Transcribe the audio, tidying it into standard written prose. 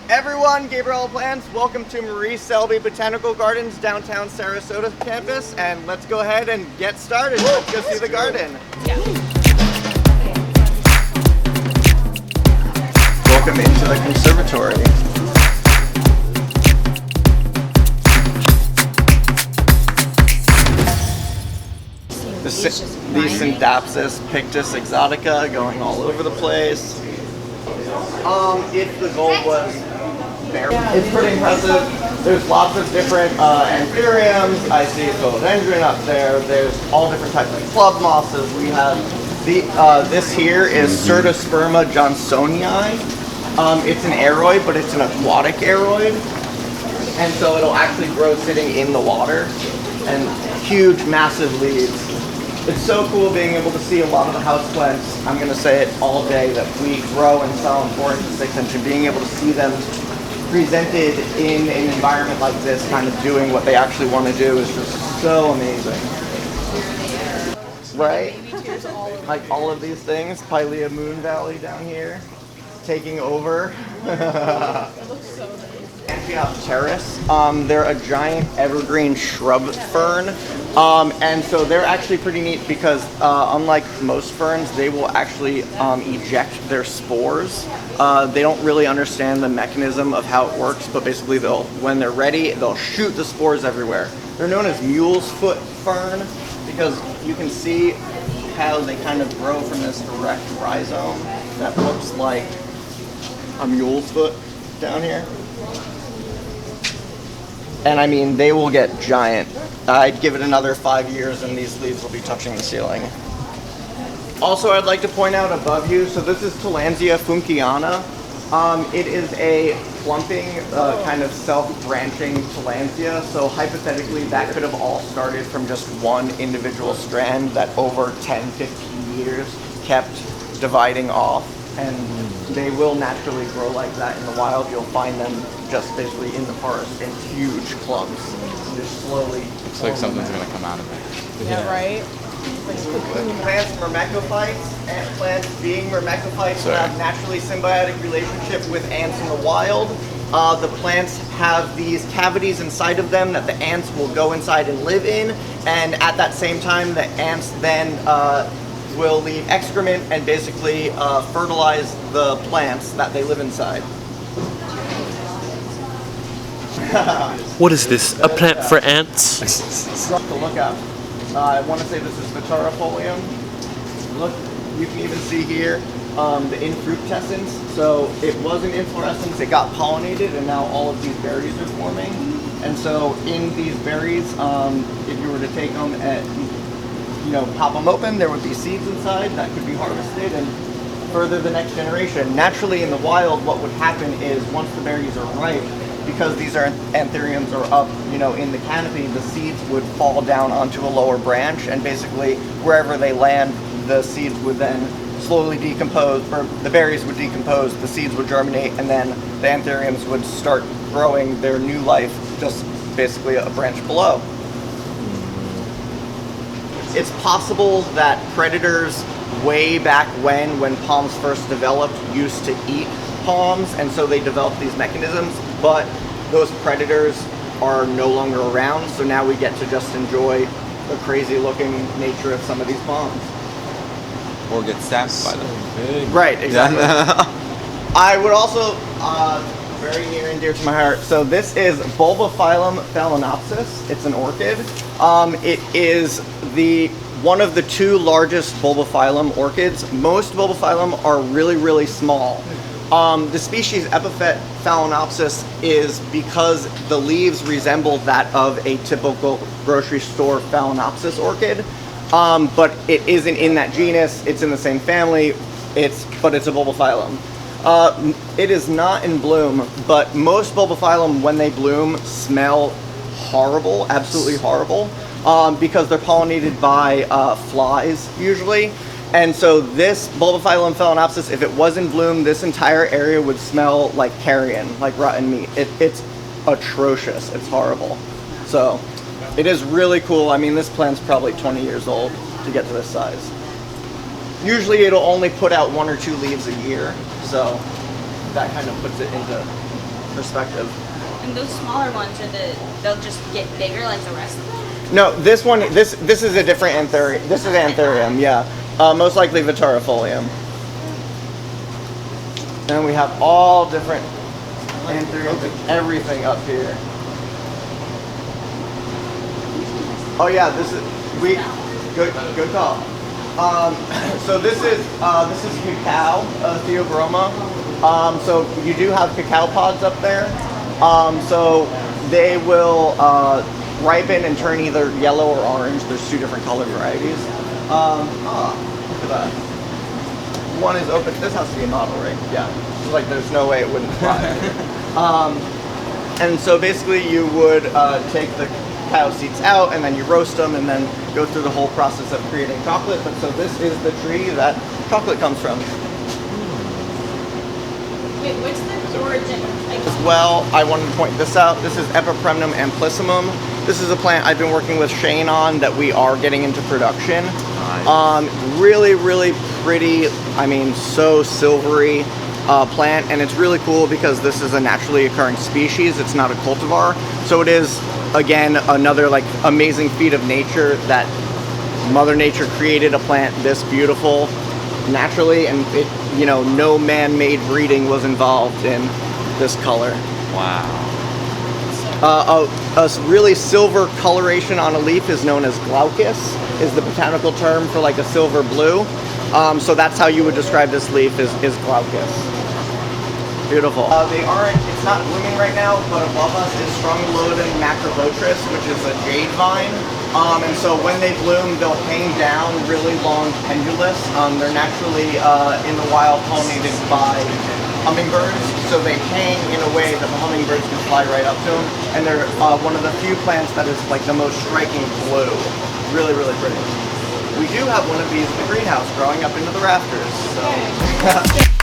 Everyone, Gabriel Plans, welcome to Marie Selby Botanical Gardens, downtown Sarasota campus, and let's go ahead and get started. Let's go see the garden. Welcome into the Conservatory. The Syndapsis Pictus Exotica going all over the place. If the goal was there, it's pretty impressive. There's lots of different anthuriums. I see a philodendron up there. There's all different types of club mosses. We have this here is Certosperma johnsonii. It's an aeroid, but it's an aquatic aeroid, and so it'll actually grow sitting in the water, and huge, massive leaves. It's so cool being able to see a lot of the houseplants. I'm going to say it all day that we grow and sell in 4 inch to 6 inch, and being able to see them presented in an environment like this, kind of doing what they actually want to do, is just so amazing. Right? Like all of these things, Pilea Moon Valley down here, taking over. It looks so nice. We have Terrace. They're a giant evergreen shrub fern. And so they're actually pretty neat because unlike most ferns, they will actually eject their spores. They don't really understand the mechanism of how it works, but basically when they're ready, they'll shoot the spores everywhere. They're known as mule's foot fern because you can see how they kind of grow from this direct rhizome that looks like a mule's foot down here. And I mean, they will get giant. I'd give it another 5 years and these leaves will be touching the ceiling. Also, I'd like to point out above you, so this is Tillandsia funkiana. It is a clumping, kind of self-branching Tillandsia. So hypothetically, that could have all started from just one individual strand that over 10, 15 years kept dividing off. And they will naturally grow like that in the wild. You'll find them just basically in the forest in huge clumps. Just slowly. Looks like something's going to come out of it. Yeah, right? Plants, myrmecophytes, and plants being myrmecophytes have naturally symbiotic relationship with ants in the wild. The plants have these cavities inside of them that the ants will go inside and live in, and at that same time the ants then will leave excrement and basically fertilize the plants that they live inside. What is this? A plant for ants? To look at. I want to say this is the Terrafolium. Look, you can even see here the infructescence. So it was an inflorescence, it got pollinated, and now all of these berries are forming. And so in these berries, if you were to take them and pop them open, there would be seeds inside that could be harvested and further the next generation. Naturally in the wild, what would happen is once the berries are ripe, because these are anthuriums are up, in the canopy, the seeds would fall down onto a lower branch, and basically wherever they land, the seeds would then slowly decompose, or the berries would decompose, the seeds would germinate, and then the anthuriums would start growing their new life just basically a branch below. It's possible that predators way back when palms first developed used to eat palms, and so they developed these mechanisms, but those predators are no longer around, so now we get to just enjoy the crazy looking nature of some of these palms. Or get stabbed by them. Right, exactly. I would also, very near and dear to my heart, so this is Bulbophyllum phalaenopsis. It's an orchid. It is one of the 2 largest Bulbophyllum orchids. Most Bulbophyllum are really, really small. The species epiphyt phalaenopsis is because the leaves resemble that of a typical grocery store phalaenopsis orchid, but it isn't in that genus. It's in the same family, but it's a Bulbophyllum. It is not in bloom, but most Bulbophyllum, when they bloom, smell horrible, absolutely horrible, because they're pollinated by flies usually. And so this Bulbophyllum phalaenopsis, if it was in bloom, this entire area would smell like carrion, like rotten meat. It's atrocious. It's horrible. So it is really cool. I mean, this plant's probably 20 years old to get to this size. Usually it'll only put out 1 or 2 leaves a year, so that kind of puts it into perspective. And those smaller ones they'll just get bigger like the rest of them? No, this one, this is a different anthurium. This is anthurium, yeah. Most likely Vitarifolium. And we have all different anthuriums and everything up here. Oh yeah, this is good call. So this is Cacao, Theobroma. So you do have cacao pods up there. So they will ripen and turn either yellow or orange. There's two different color varieties. Look at that. One is open. This has to be a model, right? Yeah. It's like there's no way it wouldn't fly. And so basically you would take the cacao seeds out and then you roast them and then go through the whole process of creating chocolate. But so this is the tree that chocolate comes from. Wait, what's the origin? Well, I wanted to point this out. This is Epipremnum amplissimum. This is a plant I've been working with Shane on that we are getting into production. Nice. Really, really pretty. I mean, so silvery plant, and it's really cool because this is a naturally occurring species. It's not a cultivar, so it is again another like amazing feat of nature that Mother Nature created a plant this beautiful naturally, and it, you know, no man-made breeding was involved in this color. Wow. A really silver coloration on a leaf is known as glaucous, is the botanical term for like a silver blue. So that's how you would describe this leaf, is glaucous. Beautiful. It's not blooming right now, but above us is Strongylodon macrobotris, which is a jade vine. And so when they bloom, they'll hang down really long pendulous. They're naturally in the wild pollinated by hummingbirds, so they hang in a way that the hummingbirds can fly right up to them. And they're one of the few plants that is like the most striking blue. Really, really pretty. We do have one of these in the greenhouse growing up into the rafters. So.